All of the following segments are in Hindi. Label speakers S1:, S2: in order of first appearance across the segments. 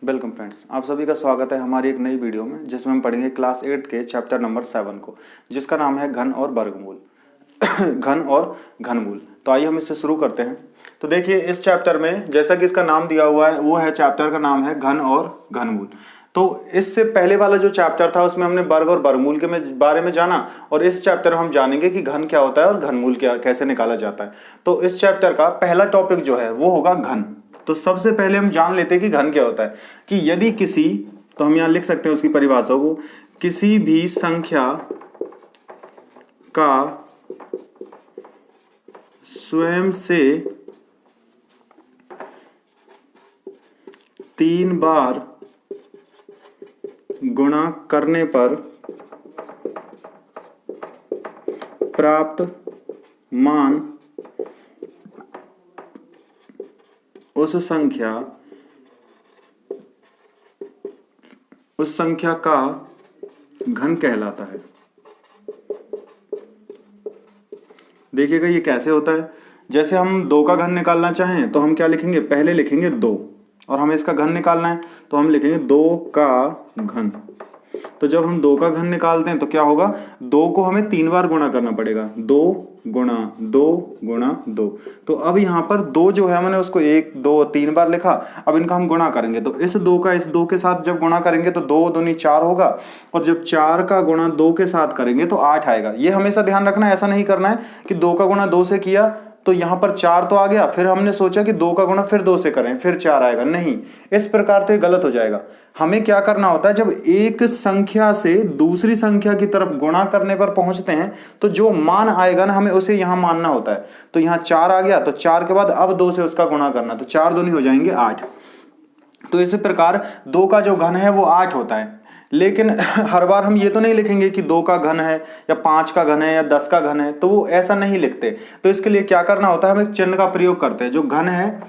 S1: वेलकम फ्रेंड्स, आप सभी का स्वागत है हमारी एक नई वीडियो में जिसमें हम पढ़ेंगे क्लास 8 के चैप्टर नंबर 7 को, जिसका नाम है घन और वर्गमूल। घन और घनमूल। तो आइए हम इससे शुरू करते हैं। तो देखिए, इस चैप्टर में जैसा कि इसका नाम दिया हुआ है वो है, चैप्टर का नाम है घन और घनमूल। तो इससे पहले वाला जो चैप्टर था उसमें हमने वर्ग और वर्गमूल के बारे में जाना, और इस चैप्टर में हम जानेंगे कि घन क्या होता है और घनमूल क्या कैसे निकाला जाता है। तो इस चैप्टर का पहला टॉपिक जो है वो होगा घन। तो सबसे पहले हम जान लेते हैं कि घन क्या होता है। कि यदि किसी, तो हम यहां लिख सकते हैं उसकी परिभाषा को, किसी भी संख्या का स्वयं से 3 बार गुणा करने पर प्राप्त मान उस संख्या का घन कहलाता है। देखिएगा ये कैसे होता है। जैसे हम 2 का घन निकालना चाहें तो हम क्या लिखेंगे, पहले लिखेंगे 2, और हमें इसका घन निकालना है तो हम लिखेंगे 2 का घन। तो जब हम 2 का घन निकालते हैं तो क्या होगा, 2 को हमें 3 बार गुणा करना पड़ेगा, 2 गुणा 2 गुणा 2। तो अब यहाँ पर 2 जो है मैंने उसको 1 2 3 बार लिखा। अब इनका हम गुणा करेंगे तो इस 2 का इस 2 के साथ जब गुणा करेंगे तो 2 दूनी 4 होगा, और जब 4 का गुणा 2 के साथ करेंगे तो 8 आएगा। ये हमेशा ध्यान रखना है, ऐसा नहीं करना है कि 2 का गुणा 2 से किया तो यहां पर 4 तो आ गया, फिर हमने सोचा कि 2 का गुणा फिर 2 से करें फिर 4 आएगा। नहीं, इस प्रकार तो गलत हो जाएगा। हमें क्या करना होता है, जब एक संख्या से दूसरी संख्या की तरफ गुणा करने पर पहुंचते हैं तो जो मान आएगा ना, हमें उसे यहां मानना होता है। तो यहां 4 आ गया तो 4 के बाद अब 2 से उसका गुणा करना, तो 4 दूनी हो जाएंगे 8। तो इसी प्रकार 2 का जो घन है वो 8 होता है। लेकिन हर बार हम ये तो नहीं लिखेंगे कि 2 का घन है या 5 का घन है या 10 का घन है, तो वो ऐसा नहीं लिखते। तो इसके लिए क्या करना होता है, हम एक चिन्ह का प्रयोग करते हैं। जो घन है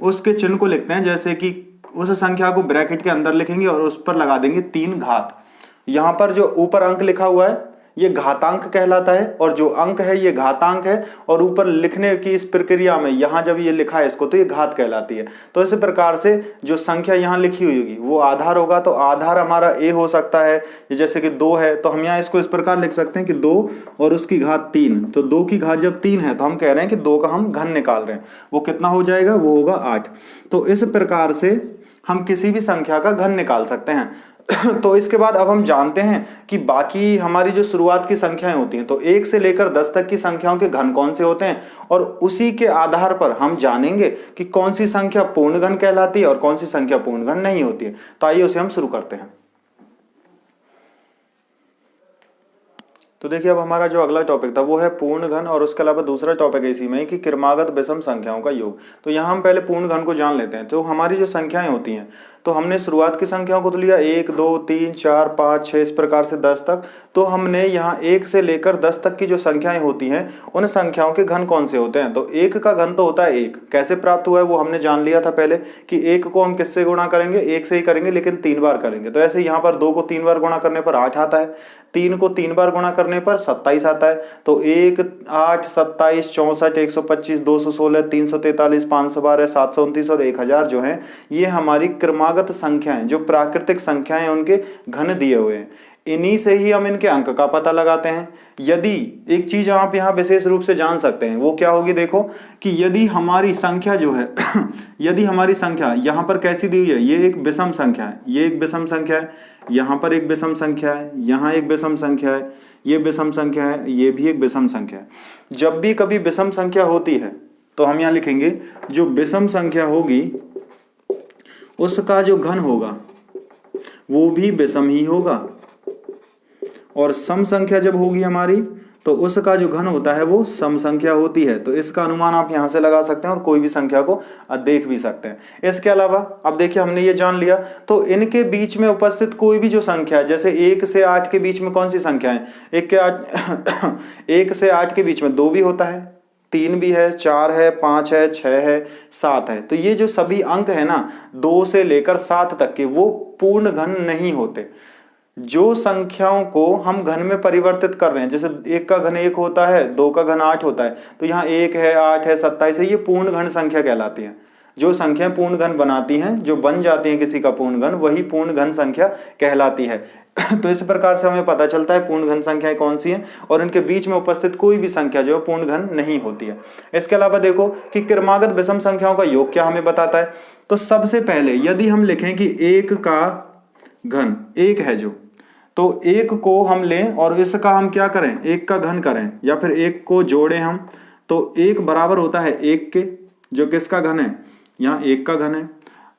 S1: उसके चिन्ह को लिखते हैं, जैसे कि उस संख्या को ब्रैकेट के अंदर लिखेंगे और उस पर लगा देंगे 3 घात। यहां पर जो ऊपर अंक लिखा हुआ है ये घातांक कहलाता है, और जो अंक है ये घातांक है, और ऊपर लिखने की इस प्रक्रिया में यहां जब ये लिखा है इसको तो ये घात कहलाती है। तो इस प्रकार से जो संख्या यहां लिखी हुई होगी वो आधार होगा। तो आधार हमारा a हो सकता है, जैसे कि 2 है तो हम यहाँ इसको इस प्रकार लिख सकते हैं कि 2 और उसकी घात 3। तो 2 की घात जब 3 है तो हम कह रहे हैं कि 2 का हम घन निकाल रहे हैं। वो कितना हो जाएगा, वो होगा 8। तो इस प्रकार से हम किसी भी संख्या का घन निकाल सकते हैं। तो इसके बाद अब हम जानते हैं कि बाकी हमारी जो शुरुआत की संख्याएं होती हैं, तो 1 से लेकर 10 तक की संख्याओं के घन कौन से होते हैं, और उसी के आधार पर हम जानेंगे कि कौन सी संख्या पूर्ण घन कहलाती है और कौन सी संख्या पूर्ण घन नहीं होती है। तो आइए उसे हम शुरू करते हैं। तो देखिए, अब हमारा जो अगला टॉपिक था वो है पूर्ण घन, और उसके अलावा दूसरा टॉपिक है इसी में कि क्रमागत विषम संख्याओं का योग। तो यहाँ हम पहले पूर्ण घन को जान लेते हैं। तो हमारी जो संख्याएं होती हैं, तो हमने शुरुआत की संख्याओं को तो लिया 1 2 3 4 5 6 इस प्रकार से 10 तक। तो हमने यहाँ 1 से लेकर 10 तक की जो संख्याएं होती हैं उन संख्याओं के घन कौन से होते हैं। तो 1 का घन तो होता है 1, कैसे प्राप्त हुआ है वो हमने जान लिया था पहले कि 1 को हम किससे गुणा करेंगे, 1 से ही करेंगे, लेकिन 3 बार करेंगे। तो ऐसे यहाँ पर 2 को 3 बार गुणा करने पर 8 आता है, 3 को 3 बार गुणा करने पर 27 आता है। तो 1 8 27 64 125 216 343 512 729 और 1000 जो है ये हमारी क्रमागत संख्याएं, जो प्राकृतिक संख्याएं उनके घन दिए हुए हैं। इन्हीं से ही हम इनके अंक का पता लगाते हैं। यदि एक चीज आप यहाँ विशेष रूप से जान सकते हैं वो क्या होगी, देखो कि यदि हमारी संख्या जो है यदि हमारी संख्या यहाँ पर कैसी दी हुई है, ये एक विषम संख्या है, ये एक विषम संख्या है, यहाँ पर एक विषम संख्या है, यहाँ एक विषम संख्या है, ये विषम संख्या है, ये भी एक विषम संख्या है। जब भी कभी विषम संख्या होती है तो हम यहाँ लिखेंगे जो विषम संख्या होगी उसका जो घन होगा वो भी विषम ही होगा, और सम संख्या जब होगी हमारी तो उसका जो घन होता है वो सम संख्या होती है। तो इसका अनुमान आप यहां से लगा सकते हैं और कोई भी संख्या को देख भी सकते हैं। इसके अलावा अब देखिए हमने ये जान लिया, तो इनके बीच में उपस्थित कोई भी जो संख्या है, जैसे 1 से 8 के बीच में कौन सी संख्या है, 1 से 8 के बीच में 2 भी होता है, 3 भी है, 4 है, 5 है, 6 है, 7 है। तो ये जो सभी अंक है ना 2 से लेकर 7 तक के, वो पूर्ण घन नहीं होते। जो संख्याओं को हम घन में परिवर्तित कर रहे हैं, जैसे 1 का घन 1 होता है, 2 का घन 8 होता है, तो यहाँ 1 है, 8 है, 27 है, ये पूर्ण घन संख्या कहलाती है। जो संख्या पूर्ण घन बनाती हैं, जो बन जाती हैं किसी का पूर्ण घन, वही पूर्ण घन संख्या कहलाती है। तो इस प्रकार से हमें पता चलता है पूर्ण घन संख्याएं कौन सी हैं, और इनके बीच में उपस्थित कोई भी संख्या जो है पूर्ण घन नहीं होती है। इसके अलावा देखो कि क्रमागत विषम संख्याओं का योग क्या हमें बताता है। तो सबसे पहले यदि हम लिखें कि एक का घन, एक है जो, तो एक को हम लें और इसका हम क्या करें, एक का घन करें, या फिर एक को जोड़ें हम, तो एक बराबर होता है एक के, जो किसका घन है, यहाँ एक का घन है।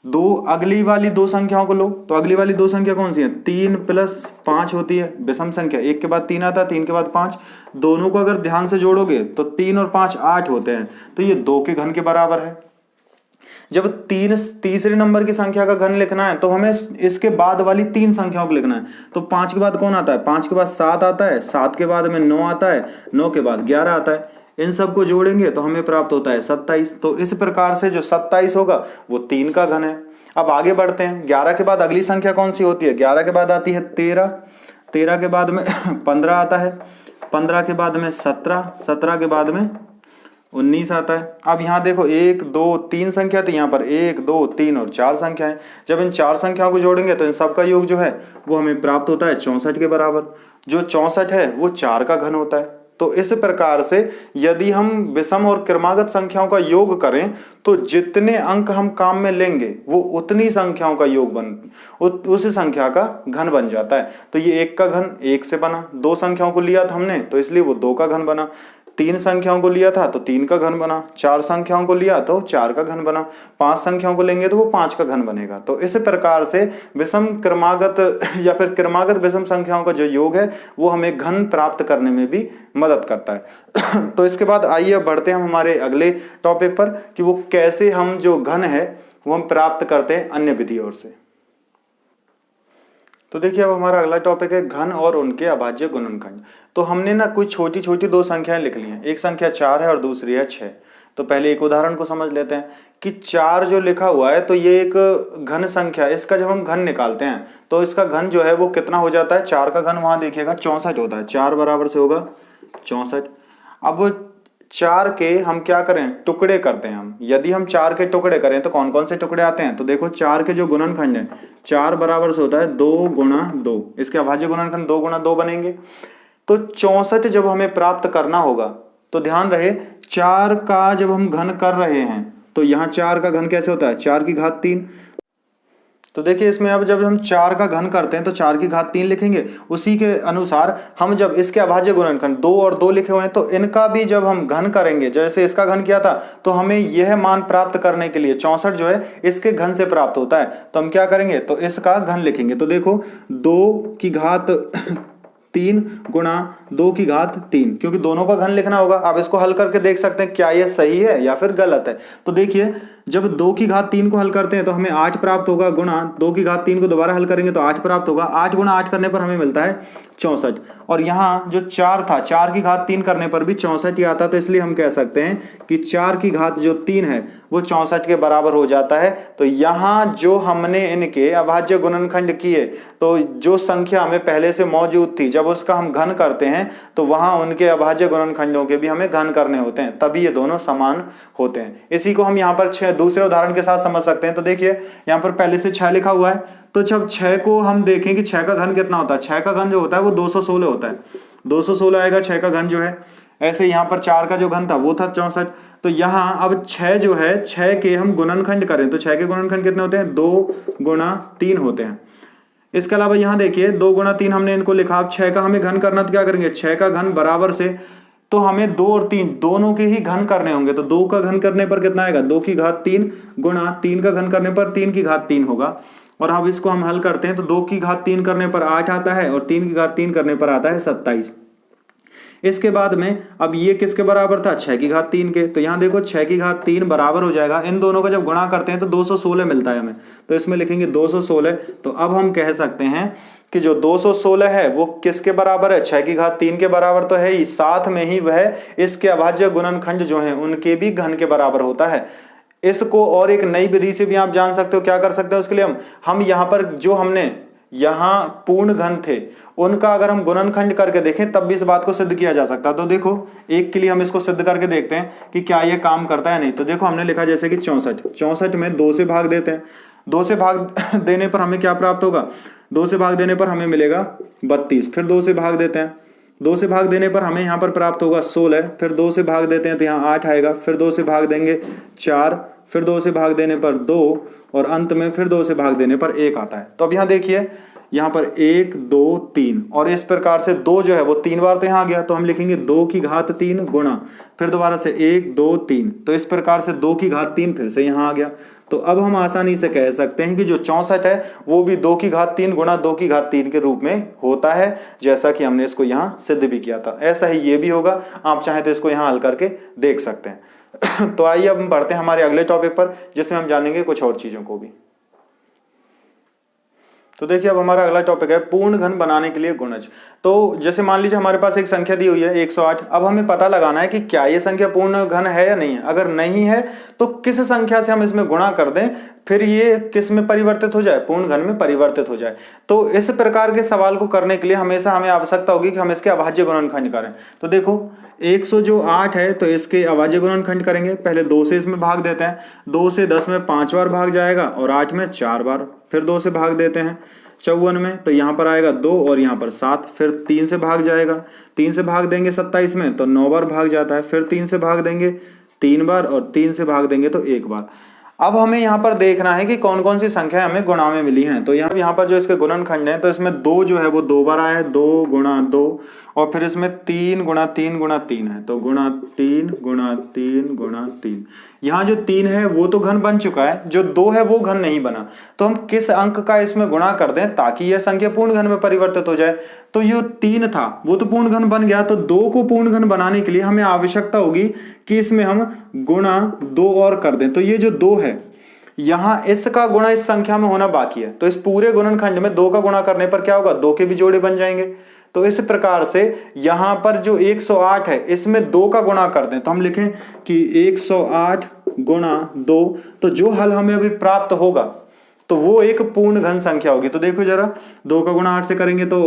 S1: दो, अगली वाली दो संख्याओं को लो, तो अगली वाली दो संख्या कौन सी है, 3 + 5 होती है विषम संख्या, एक के बाद 3 आता है, 3 के बाद 5, दोनों को अगर ध्यान से जोड़ोगे तो 3 और 5 8 होते हैं, तो ये 2 के घन के बराबर है। जब तीसरे नंबर की संख्या का घन लिखना है तो हमें इसके बाद वाली तीन संख्याओं को लिखना है। तो 5 के बाद कौन आता है, 5 के बाद 7 आता है, 7 के बाद में 9 आता है, 9 के बाद 11 आता है, इन सबको जोड़ेंगे तो हमें प्राप्त होता है 27। तो इस प्रकार से जो 27 होगा वो 3 का घन है। अब आगे बढ़ते हैं, 11 के बाद अगली संख्या कौन सी होती है, 11 के बाद आती है 13, 13 के बाद में 15 आता है, 15 के बाद में 17, 17 के बाद में 19 आता है। अब यहाँ देखो 1 2 3 संख्या, तो यहाँ पर 1 2 3 और 4 संख्या है। जब इन 4 संख्याओं को जोड़ेंगे तो इन सबका योग जो है वो हमें प्राप्त होता है 64 के बराबर। जो 64 है वो 4 का घन होता है। तो इस प्रकार से यदि हम विषम और क्रमागत संख्याओं का योग करें तो जितने अंक हम काम में लेंगे वो उतनी संख्याओं का योग उस संख्या का घन बन जाता है। तो ये 1 का घन 1 से बना, 2 संख्याओं को लिया था हमने तो इसलिए वो 2 का घन बना, 3 संख्याओं को लिया था तो 3 का घन बना, 4 संख्याओं को लिया तो 4 का घन बना, 5 संख्याओं को लेंगे तो वो 5 का घन बनेगा। तो इस प्रकार से विषम क्रमागत या फिर क्रमागत विषम संख्याओं का जो योग है वो हमें घन प्राप्त करने में भी मदद करता है। तो इसके बाद आइए बढ़ते हैं हम हमारे अगले टॉपिक पर कि वो कैसे हम जो घन है वो हम प्राप्त करते हैं अन्य विधियों से। तो देखिए अब हमारा अगला टॉपिक है घन और उनके अभाज्य गुणनखंड। तो हमने ना कुछ छोटी छोटी 2 संख्याएं लिख ली हैं, एक संख्या 4 है और दूसरी है 6। तो पहले एक उदाहरण को समझ लेते हैं कि 4 जो लिखा हुआ है तो ये एक घन संख्या है, इसका जब हम घन निकालते हैं तो इसका घन जो है वो कितना हो जाता है, 4 का घन वहां देखिएगा 64 होता है, 4 बराबर से होगा 64। अब 4 के हम क्या करें, टुकड़े करते हैं हम। यदि हम 4 के टुकड़े करें तो कौन कौन से टुकड़े आते हैं, तो देखो 4 के जो गुणनखंड है 4 बराबर से होता है 2 × 2, इसके अभाज्य गुणनखंड 2 × 2 बनेंगे। तो 64 जब हमें प्राप्त करना होगा तो ध्यान रहे 4 का जब हम घन कर रहे हैं तो यहाँ 4 का घन कैसे होता है, 4 की घात 3। तो देखिए इसमें अब जब हम 4 का घन करते हैं तो 4 की घात 3 लिखेंगे। उसी के अनुसार हम जब इसके अभाज्य गुणनखंड 2 और 2 लिखे हुए हैं तो इनका भी जब हम घन करेंगे, जैसे इसका घन किया था तो हमें यह मान प्राप्त करने के लिए 64 जो है इसके घन से प्राप्त होता है। तो हम क्या करेंगे, तो इसका घन लिखेंगे। तो देखो 2 की घात 3 × 2 की घात 3, क्योंकि दोनों का घन लिखना होगा। आप इसको हल करके देख सकते हैं क्या यह सही है या फिर गलत है। तो देखिए जब 2 की घात 3 को हल करते हैं तो हमें 8 प्राप्त होगा, गुणा 2 की घात 3 को दोबारा हल करेंगे तो 8 प्राप्त होगा, 8 × 8 करने पर हमें मिलता है 64। और यहाँ जो 4 था 4 की घात 3 करने पर भी 64 ही आता, तो इसलिए हम कह सकते हैं कि 4 की घात जो 3 है वो 64 के बराबर हो जाता है। तो यहाँ जो हमने इनके अभाज्य गुणनखंड किए तो जो संख्या हमें पहले से मौजूद थी जब उसका हम घन करते हैं तो वहां उनके अभाज्य गुणनखंडों के भी हमें घन करने होते हैं, तभी ये दोनों समान होते हैं। इसी को हम यहाँ पर दूसरे उदाहरण के साथ समझ सकते हैं। तो देखिए यहाँ पर पहले से 6 लिखा हुआ है, तो जब 6 को हम देखें कि 6 का घन कितना होता है, 6 का घन जो होता है वो 216 होता है, 216 आएगा 6 का घन जो है। ऐसे यहाँ पर 4 का जो घन था वो था 64। तो यहाँ अब 6 जो है 6 के हम गुणनखंड करें तो 6 के गुणनखंड कितने होते हैं, 2 × 3 होते हैं। इसके अलावा यहाँ देखिए 2 × 3 हमने इनको लिखा। अब 6 का हमें घन करना तो क्या करेंगे, 6 का घन बराबर से तो हमें 2 और 3 दोनों के ही घन करने होंगे। तो 2 का घन करने पर कितना आएगा, 2 की घात 3 × 3 का घन करने पर 3 की घात 3 होगा। और अब इसको हम हल करते हैं तो 2 की घात 3 करने पर 8 आता है और 3 की घात 3 करने पर आता है 27। इसके बाद में अब ये किसके बराबर था, 6 की घात 3 के। तो यहाँ देखो 6 की घात 3 बराबर हो जाएगा, इन दोनों का जब गुणा करते हैं तो 216 मिलता है हमें, तो इसमें लिखेंगे 216। तो अब हम कह सकते हैं कि जो 216 है वो किसके बराबर है, 6 की घात 3 के बराबर तो है ही, साथ में ही वह इसके अभाज्य गुणनखंड जो हैं उनके भी घन के बराबर होता है। इसको और एक नई विधि से भी आप जान सकते हो, क्या कर सकते हो उसके लिए हम यहाँ पर जो हमने यहाँ पूर्ण घन थे, उनका अगर हम गुणनखंड करके देखें तब भी इस बात को सिद्ध किया जा सकता है। तो देखो एक के लिए हम इसको सिद्ध करके देखते हैं कि क्या ये काम करता है नहीं। तो देखो हमने लिखा जैसे कि 64 में 2 से भाग देते हैं, 2 से भाग देने पर हमें क्या प्राप्त होगा, 2 से भाग देने पर हमें मिलेगा 32, फिर 2 से भाग देते हैं, 2 से भाग देने पर हमें यहाँ पर प्राप्त होगा 16, फिर 2 से भाग देते हैं तो यहाँ 8 आएगा, फिर 2 से भाग देंगे 4, फिर 2 से भाग देने पर 2 और अंत में फिर 2 से भाग देने पर 1 आता है। तो अब यहाँ देखिए यहाँ पर 1 2 3 और इस प्रकार से 2 जो है वो 3 बार तो यहाँ आ गया, तो हम लिखेंगे 2 की घात 3 गुणा, फिर दोबारा से 1 2 3, तो इस प्रकार से 2 की घात 3 फिर से यहाँ आ गया। तो अब हम आसानी से कह सकते हैं कि जो 64 है वो भी 2 की घात 3 गुणा 2 की घात 3 के रूप में होता है, जैसा कि हमने इसको यहाँ सिद्ध भी किया था। ऐसा ही ये भी होगा, आप चाहें तो इसको यहाँ हल करके देख सकते हैं। तो आइए अब हम बढ़ते हैं हमारे अगले टॉपिक पर, जिसमें हम जानेंगे कुछ और चीजों को भी। तो देखिए अब हमारा अगला टॉपिक है पूर्ण घन बनाने के लिए गुणज। तो जैसे मान लीजिए हमारे पास एक संख्या दी हुई है 108, अब हमें पता लगाना है कि क्या ये संख्या पूर्ण घन है या नहीं है। अगर नहीं है तो किस संख्या से हम इसमें गुणा कर दें फिर ये किस में परिवर्तित हो जाए, पूर्ण घन में परिवर्तित हो जाए। तो इस प्रकार के सवाल को करने के लिए हमेशा हमें आवश्यकता होगी कि हम इसके अभाज्य गुणनखंड करें। तो देखो 108 है तो इसके अभाज्य गुणनखंड करेंगे, पहले 2 से इसमें भाग देते हैं, 2 से 10 में 5 बार भाग जाएगा और 8 में 4 बार, फिर 2 से भाग देते हैं 54 में, तो यहाँ पर आएगा 2 और यहाँ पर 7, फिर 3 से भाग जाएगा, 3 से भाग देंगे 27 में तो 9 बार भाग जाता है, फिर 3 से भाग देंगे 3 बार और 3 से भाग देंगे तो 1 बार। अब हमें यहाँ पर देखना है कि कौन कौन सी संख्या हमें गुणा में मिली हैं। तो यहाँ पर जो इसके गुणनखंड है तो इसमें 2 जो है वो 2 बार आया है, 2 गुणा 2, और फिर इसमें 3 गुणा 3 गुणा 3 है, तो गुणा 3 गुणा 3 गुणा 3। यहाँ जो 3 है वो तो घन बन चुका है, जो 2 है वो घन नहीं बना। तो हम किस अंक का इसमें गुणा कर दें ताकि यह संख्या पूर्ण घन में परिवर्तित हो जाए। तो ये 3 था वो तो पूर्ण घन बन गया, तो 2 को पूर्ण घन बनाने के लिए हमें आवश्यकता होगी कि इसमें हम गुणा 2 और कर दें। तो ये जो 2 है यहां इसका गुणा इस संख्या में होना बाकी है, तो इस पूरे गुणनखंड में 2 का गुणा करने पर क्या होगा, 2 के भी जोड़े बन जाएंगे। तो इस प्रकार से यहां पर जो 108 है इसमें 2 का गुणा कर दें, तो हम लिखें कि 108 गुणा 2, तो जो हल हमें अभी प्राप्त होगा तो वो एक पूर्ण घन संख्या होगी। तो देखो जरा 2 का गुणा 8 से करेंगे तो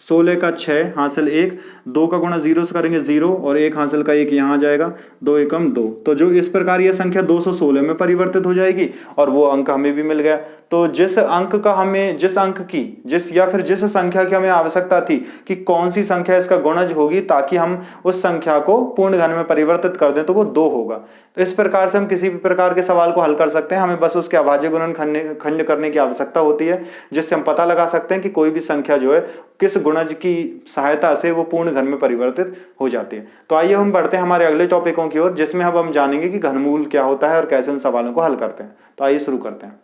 S1: 16 का 6 हासिल 1, 2 का गुणा 0 से करेंगे 0 और 1 हासिल का 1 यहाँ आ जाएगा, 2 एकम 2। तो जो इस प्रकार यह संख्या 216 में परिवर्तित हो जाएगी और वो अंक हमें भी मिल गया। तो जिस अंक का हमें जिस संख्या की हमें आवश्यकता थी कि कौन सी संख्या इसका गुणज होगी ताकि हम उस संख्या को पूर्ण घन में परिवर्तित कर दें, तो वो 2 होगा। तो इस प्रकार से हम किसी भी प्रकार के सवाल को हल कर सकते हैं, हमें बस उसके अभाज्य गुणनखंड करने की आवश्यकता होती है, जिससे हम पता लगा सकते हैं कि कोई भी संख्या जो है किस गुणज की सहायता से वो पूर्ण घन में परिवर्तित हो जाती है। तो आइए हम बढ़ते हैं हमारे अगले टॉपिकों की ओर, जिसमें अब हम जानेंगे कि घनमूल क्या होता है और कैसे उन सवालों को हल करते हैं। तो आइए शुरू करते हैं।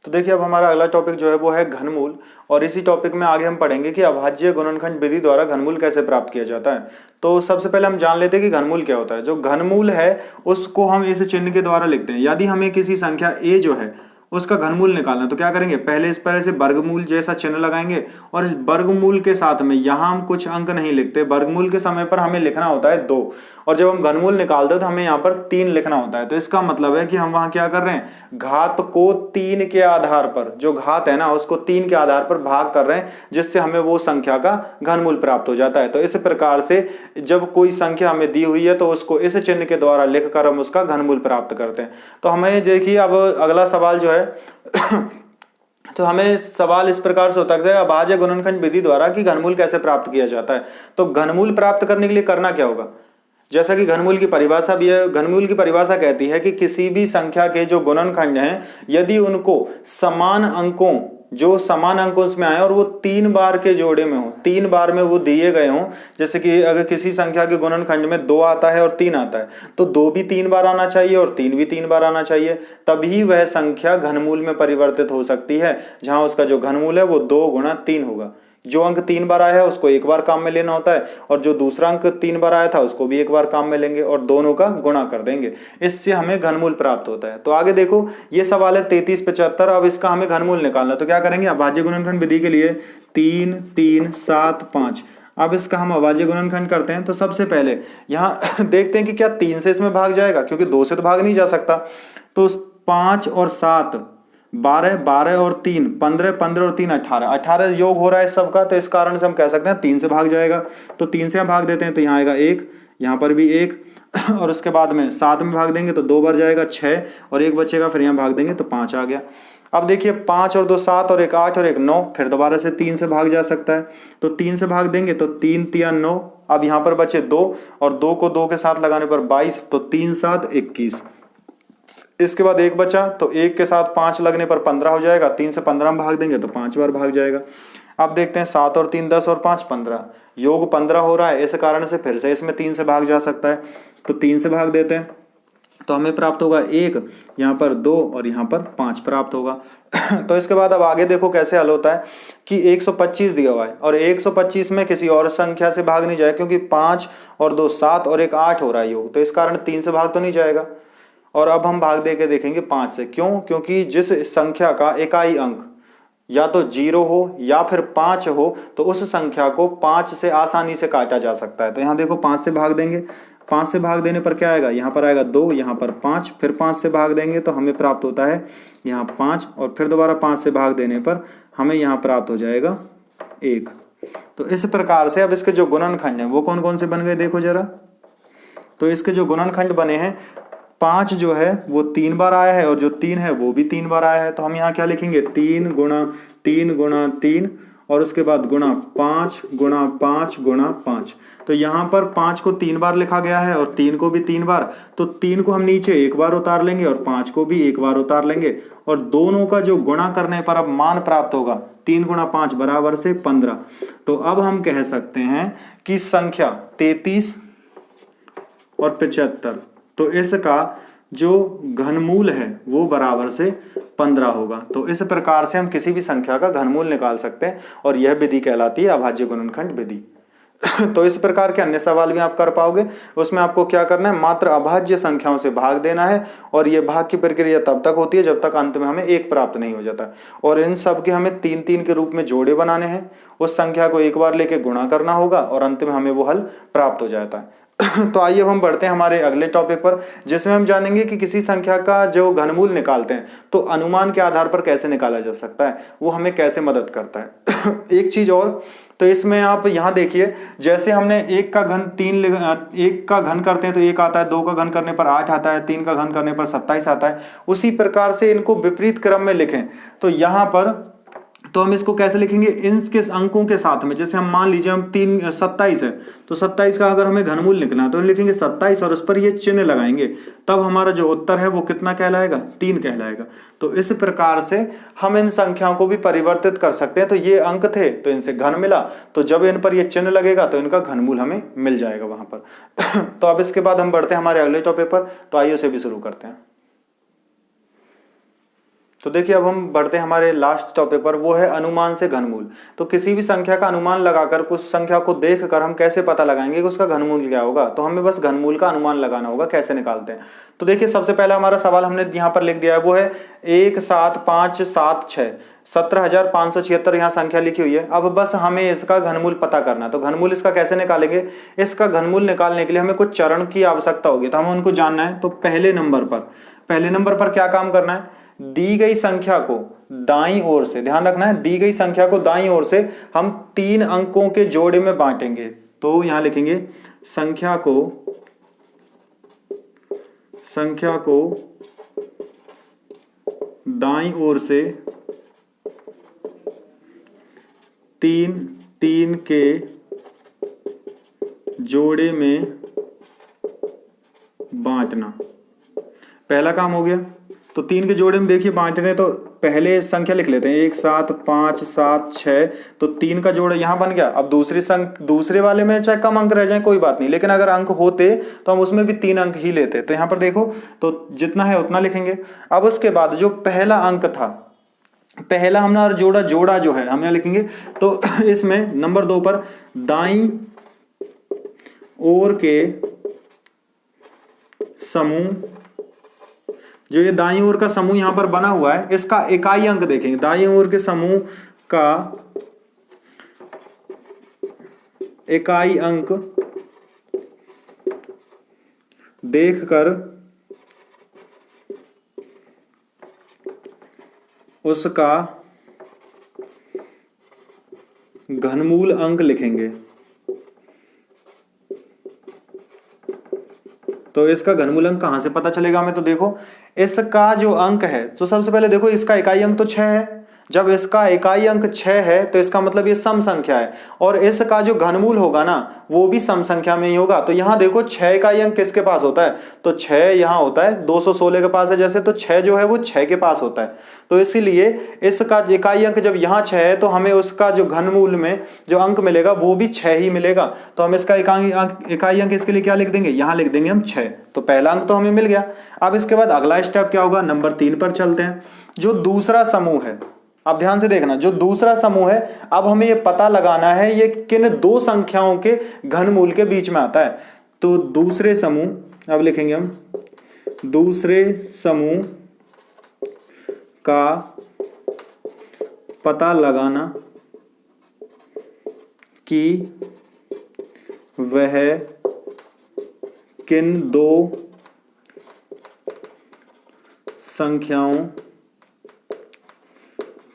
S1: तो देखिए अब हमारा अगला टॉपिक जो है वो है घनमूल, और इसी टॉपिक में आगे हम पढ़ेंगे कि अभाज्य गुणनखंड विधि द्वारा घनमूल कैसे प्राप्त किया जाता है। तो सबसे पहले हम जान लेते हैं कि घनमूल क्या होता है। जो घनमूल है उसको हम इस चिन्ह के द्वारा लिखते हैं। यदि हमें किसी संख्या a जो है उसका घनमूल निकालना, तो क्या करेंगे, पहले इस तरह से वर्गमूल जैसा चिन्ह लगाएंगे और इस वर्गमूल के साथ में यहां हम कुछ अंक नहीं लिखते, वर्गमूल के समय पर हमें लिखना होता है 2, और जब हम घनमूल निकालते हैं तो हमें यहाँ पर 3 लिखना होता है। तो इसका मतलब है कि हम वहां क्या कर रहे हैं, घात को 3 के आधार पर, जो घात है ना उसको 3 के आधार पर भाग कर रहे हैं, जिससे हमें वो संख्या का घनमूल प्राप्त हो जाता है। तो इस प्रकार से जब कोई संख्या हमें दी हुई है तो उसको इस चिन्ह के द्वारा लिखकर हम उसका घनमूल प्राप्त करते हैं। तो हमें देखिए अब अगला सवाल जो है तो हमें सवाल इस प्रकार से होता है अभाज्य गुणनखंड विधि द्वारा कि घनमूल कैसे प्राप्त किया जाता है। तो घनमूल प्राप्त करने के लिए करना क्या होगा, जैसा कि घनमूल की परिभाषा भी है। घनमूल की परिभाषा कहती है कि किसी भी संख्या के जो गुणनखंड हैं यदि उनको समान अंकों उसमें आए और वो 3 बार के जोड़े में हो, 3 बार में वो दिए गए हों, जैसे कि अगर किसी संख्या के गुणनखंड में 2 आता है और 3 आता है तो 2 भी 3 बार आना चाहिए और 3 भी 3 बार आना चाहिए, तभी वह संख्या घनमूल में परिवर्तित हो सकती है, जहां उसका जो घनमूल है वो 2 गुणा 3 होगा। जो अंक 3 बार आया है उसको 1 बार काम में लेना होता है, और जो दूसरा अंक 3 बार आया था उसको भी 1 बार काम में लेंगे और दोनों का गुणा कर देंगे, इससे हमें घनमूल प्राप्त होता है। तो आगे देखो ये सवाल है 3375, अब इसका हमें घनमूल निकालना। तो क्या करेंगे, अभाज्य गुणनखंड विधि के लिए 3 3 7 5, अब इसका हम अभाज्य गुणनखंड करते हैं। तो सबसे पहले यहाँ देखते हैं कि क्या 3 से इसमें भाग जाएगा, क्योंकि 2 से तो भाग नहीं जा सकता। तो 5 और 7 12, 12 और 3 15, 15 और 3 18, 18 योग हो रहा है सबका, तो इस कारण से हम कह सकते हैं 3 से भाग जाएगा। तो 3 से हम भाग देते हैं तो यहाँ आएगा 1, यहाँ पर भी 1 और उसके बाद में 7 में भाग देंगे तो 2 बार जाएगा 6 और 1 बचेगा, फिर यहाँ भाग देंगे तो 5 आ गया। अब देखिए 5 और 2 7 और 1 8 और 1 9, फिर दोबारा से 3 से भाग जा सकता है। तो 3 से भाग देंगे तो 3 3 9, अब यहाँ पर बचे 2 और 2 को 2 के साथ लगाने पर 22, तो 3 7 21। इसके बाद 1 बचा तो 1 के साथ 5 लगने पर 15 हो जाएगा, 3 से 15 में भाग देंगे तो 5 बार भाग जाएगा। अब देखते हैं 7 और 3 10 और 5 15, योग 15 हो रहा है, इस कारण से फिर से इसमें 3 से भाग जा सकता है। तो 3 से भाग देते हैं तो हमें प्राप्त होगा 1, यहाँ पर 2 और यहाँ पर 5 प्राप्त होगा। तो इसके बाद अब आगे देखो कैसे हल होता है कि 125 दिया हुआ है और 125 में किसी और संख्या से भाग नहीं जाए, क्योंकि 5 और 2 7 और 1 8 हो रहा है योग, तो इस कारण 3 से भाग तो नहीं जाएगा। और अब हम भाग दे के देखेंगे 5 से, क्यों? क्योंकि जिस संख्या का इकाई अंक या तो 0 हो या फिर 5 हो तो उस संख्या को 5 से आसानी से काटा जा सकता है। तो यहाँ देखो 5 से भाग देंगे, 5 से भाग देने पर क्या आएगा, यहाँ पर आएगा 2, यहाँ पर 5, फिर 5 से भाग देंगे तो हमें प्राप्त होता है यहाँ 5 और फिर दोबारा 5 से भाग देने पर हमें यहाँ प्राप्त हो जाएगा 1। तो इस प्रकार से अब इसके जो गुणनखंड हैं वो कौन कौन से बन गए देखो जरा। तो इसके जो गुणनखंड बने हैं, 5 जो है वो 3 बार आया है और जो 3 है वो भी 3 बार आया है। तो हम यहाँ क्या लिखेंगे, 3 गुणा 3 गुणा 3 और उसके बाद गुणा 5 गुणा 5 गुणा 5। तो यहाँ पर 5 को 3 बार लिखा गया है और 3 को भी 3 बार, तो 3 को हम नीचे एक बार उतार लेंगे और 5 को भी एक बार उतार लेंगे और दोनों का जो गुणा करने पर अब मान प्राप्त होगा 3 गुणा 5 बराबर से 15। तो अब हम कह सकते हैं कि संख्या 33 और 75, तो इसका जो घनमूल है वो बराबर से 15 होगा। तो इस प्रकार से हम किसी भी संख्या का घनमूल निकाल सकते हैं और यह विधि कहलाती है अभाज्य गुणनखंड विधि। तो इस प्रकार के अन्य सवाल भी आप कर पाओगे। उसमें आपको क्या करना है, मात्र अभाज्य संख्याओं से भाग देना है और ये भाग की प्रक्रिया तब तक होती है जब तक अंत में हमें 1 प्राप्त नहीं हो जाता। और इन सब के हमें 3 3 के रूप में जोड़े बनाने हैं, उस संख्या को एक बार लेके गुणा करना होगा और अंत में हमें वो हल प्राप्त हो जाता है। तो आइए अब हम बढ़ते हैं हमारे अगले टॉपिक पर, जिसमें हम जानेंगे कि किसी संख्या का जो घनमूल निकालते हैं तो अनुमान के आधार पर कैसे निकाला जा सकता है, वो हमें कैसे मदद करता है। एक चीज और, तो इसमें आप यहाँ देखिए, जैसे हमने 1 का घन 1 का घन करते हैं तो 1 आता है, 2 का घन करने पर 8 आता है, 3 का घन करने पर 27 आता है। उसी प्रकार से इनको विपरीत क्रम में लिखें तो यहाँ पर तो हम इसको कैसे लिखेंगे, इनके अंकों के साथ में। जैसे हम मान लीजिए हम 27 है तो 27 का अगर हमें घनमूल निकलना है तो हम लिखेंगे 27 और उस पर ये चिन्ह लगाएंगे, तब हमारा जो उत्तर है वो कितना कहलाएगा, 3 कहलाएगा। तो इस प्रकार से हम इन संख्याओं को भी परिवर्तित कर सकते हैं। तो ये अंक थे तो इनसे घन मिला, तो जब इन पर ये चिन्ह लगेगा तो इनका घनमूल हमें मिल जाएगा वहां पर। तो अब इसके बाद हम बढ़ते हैं हमारे अगले टॉपिक पर, तो आइए उसे भी शुरू करते हैं। तो देखिए अब हम बढ़ते हैं हमारे लास्ट टॉपिक पर, वो है अनुमान से घनमूल। तो किसी भी संख्या का अनुमान लगाकर कुछ संख्या को देखकर हम कैसे पता लगाएंगे कि उसका घनमूल क्या होगा। तो हमें बस घनमूल का अनुमान लगाना होगा, कैसे निकालते हैं। तो देखिए सबसे पहला हमारा सवाल हमने यहाँ पर लिख दिया है, वो है 17576 17,576 यहाँ संख्या लिखी हुई है। अब बस हमें इसका घनमूल पता करना है। तो घनमूल इसका कैसे निकालेंगे, इसका घनमूल निकालने के लिए हमें कुछ चरण की आवश्यकता होगी, तो हमें उनको जानना है। तो पहले नंबर पर क्या काम करना है, दी गई संख्या को दाईं ओर से, ध्यान रखना है, दी गई संख्या को दाईं ओर से हम 3 अंकों के जोड़े में बांटेंगे। तो यहां लिखेंगे संख्या को दाईं ओर से 3 3 के जोड़े में बांटना, पहला काम हो गया। तो 3 के जोड़े में देखिए बांट रहे हैं, तो पहले संख्या लिख लेते हैं 1 7 5 7 6, तो 3 का जोड़ यहां बन गया। अब दूसरे वाले में चाहे कम अंक रह जाए कोई बात नहीं, लेकिन अगर अंक होते तो हम उसमें भी 3 अंक ही लेते। तो यहां पर देखो, तो जितना है उतना लिखेंगे। अब उसके बाद जो पहला अंक था, पहला हमने जोड़ा जो है हम यहां लिखेंगे। तो इसमें नंबर 2 पर दाईं ओर के समूह, जो ये दाईं ओर का समूह यहां पर बना हुआ है, इसका इकाई अंक देखेंगे। दाईं ओर के समूह का इकाई अंक देखकर उसका घनमूल अंक लिखेंगे। तो इसका घनमूल अंक कहां से पता चलेगा हमें? तो देखो इसका जो अंक है, तो सबसे पहले देखो इसका इकाई अंक तो 6 है। जब इसका इकाई अंक 6 है तो इसका मतलब ये सम संख्या है, और इसका जो घनमूल होगा ना वो भी सम संख्या में ही होगा। तो यहां देखो 6 इकाई अंक किसके पास होता है? तो 6 यहां होता है 216 के पास है, जैसे तो 6 जो है वो 6 के पास होता है। तो इसीलिए इसका इकाई अंक जब यहां 6 है तो हमें उसका जो घनमूल में जो अंक मिलेगा वो भी 6 ही मिलेगा। तो हम इसका इकाई अंक इसके लिए क्या लिख देंगे? यहां लिख देंगे हम 6। तो पहला अंक तो हमें मिल गया। अब इसके बाद अगला स्टेप क्या होगा? नंबर 3 पर चलते हैं। जो दूसरा समूह है, अब ध्यान से देखना, जो दूसरा समूह है, अब हमें यह पता लगाना है ये किन दो संख्याओं के घनमूल के बीच में आता है। तो दूसरे समूह, अब लिखेंगे हम दूसरे समूह का पता लगाना कि वह किन दो संख्याओं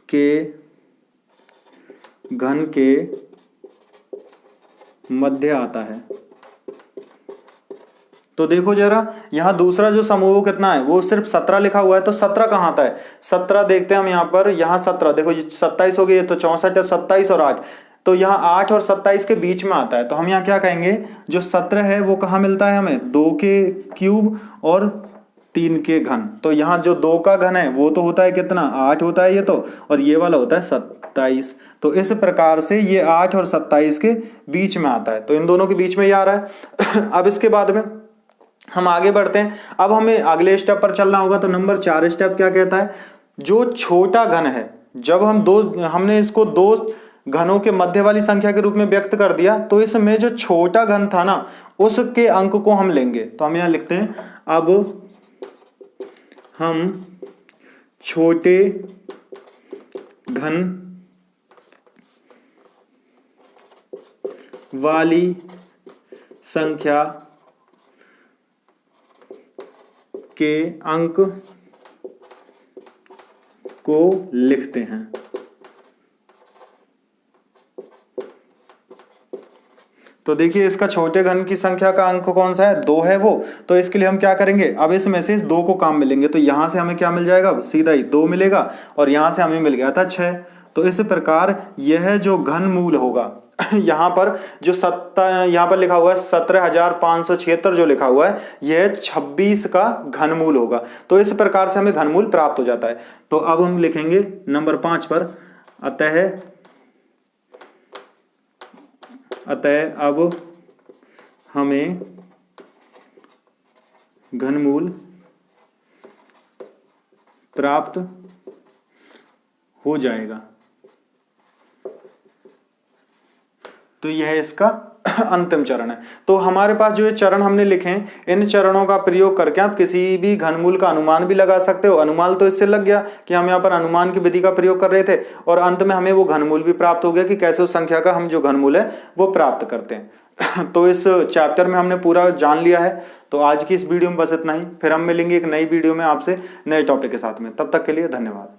S1: के घन के मध्य आता है। तो देखो जरा यहां दूसरा जो समूह वो कितना है? वो सिर्फ 17 लिखा हुआ है। तो 17 कहां आता है? 17 देखते हैं हम यहां पर। यहां 17 देखो, ये 27 हो गई, तो 64 है, 27 और 8, तो यहां 8 और 27 के बीच में आता है। तो हम यहां क्या कहेंगे? जो 17 है वो कहां मिलता है हमें? 2 के क्यूब और 3 के घन। तो यहां जो 2 का घन है वो तो होता है कितना? 8 होता है ये तो, और ये वाला होता है 27। तो इस प्रकार से ये 8 और 27 के बीच में आता है। तो इन दोनों के बीच में ये आ रहा है। अब इसके बाद में हम आगे बढ़ते हैं। अब हमें अगले स्टेप पर चलना होगा। तो नंबर 4 स्टेप क्या कहता है? जो छोटा घन है, जब हमने इसको दो घनों के मध्य वाली संख्या के रूप में व्यक्त कर दिया, तो इसमें जो छोटा घन था ना उसके अंक को हम लेंगे। तो हम यहां लिखते हैं, अब हम छोटे घन वाली संख्या के अंक को लिखते हैं। तो देखिए इसका छोटे घन की संख्या का अंक कौन सा है? 2 है वो। तो इसके लिए हम क्या करेंगे? अब इसमें से इस 2 को काम मिलेंगे। तो यहां से हमें क्या मिल जाएगा? सीधा ही 2 मिलेगा, और यहां से हमें मिल गया था 6। तो इस प्रकार यह जो घनमूल होगा यहाँ पर जो यहाँ पर लिखा हुआ है 17,576 जो लिखा हुआ है, यह 26 का घनमूल होगा। तो इस प्रकार से हमें घनमूल प्राप्त हो जाता है। तो अब हम लिखेंगे नंबर 5 पर, अतः अब हमें घनमूल प्राप्त हो जाएगा। तो यह इसका अंतिम चरण है। तो हमारे पास जो ये चरण हमने लिखे हैं, इन चरणों का प्रयोग करके आप किसी भी घनमूल का अनुमान भी लगा सकते हो। अनुमान तो इससे लग गया कि हम यहाँ पर अनुमान की विधि का प्रयोग कर रहे थे, और अंत में हमें वो घनमूल भी प्राप्त हो गया कि कैसे उस संख्या का हम जो घनमूल है वो प्राप्त करते हैं। तो इस चैप्टर में हमने पूरा जान लिया है। तो आज की इस वीडियो में बस इतना ही। फिर हम मिलेंगे एक नई वीडियो में आपसे नए टॉपिक के साथ में। तब तक के लिए धन्यवाद।